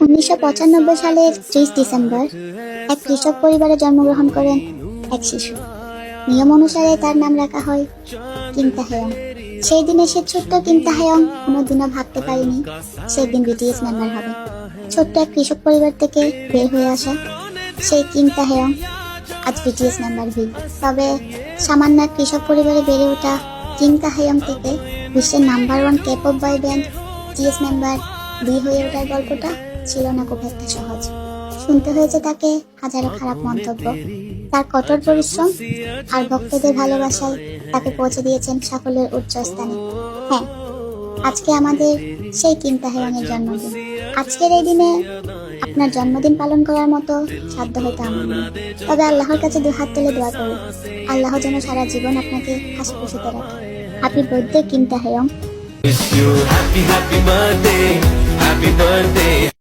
1995 সালের 30 ডিসেম্বর এক কৃষক পরিবারে জন্মগ্রহণ করেন এক শিশু। নিয়ম অনুসারে তার নাম রাখা হয় কিম তাহেয়ং। সেই দিনে সে ছোট্ট কিম তাহেয়ং কোনোদিনও ভাবতে পারেনি সেদিন বিটিএস মেম্বার হবে। ছোট্ট এক কৃষক পরিবার থেকে বের হয়ে আসা সেই কিম তাহেয়ং আজ বিটিএস মেম্বার হই। তবে সামান্য এক কৃষক পরিবারে বেড়ে ওঠা কিম তাহেয়ং থেকে বিশ্বের number 1 K-pop boy band BTS member V হয়ে ওঠার গল্পটা ছিল না খুব একটা সহজ। শুনতে হয়েছে তাকে হাজারো খারাপ মন্তব্য, তার কঠোর পরিশ্রম আর ভক্তদের ভালোবাসায় তাকে পৌঁছে দিয়েছেন সাফল্যের উচ্চ স্থানে। হ্যাঁ, আজকে আমাদের সেই কিম তাহেয়ংয়ের জন্মদিন। আজকের এই দিনে আপনার জন্মদিন পালন করার মতো সাধ্য হয়তো আমার নেই, তবে আল্লাহর কাছে দুহাত তুলে দোয়া করি আল্লাহ যেন সারা জীবন আপনাকে হাসি খুশিতে রাখে। Happy birthday Kim Taehyung. Wish you happy birthday, happy birthday.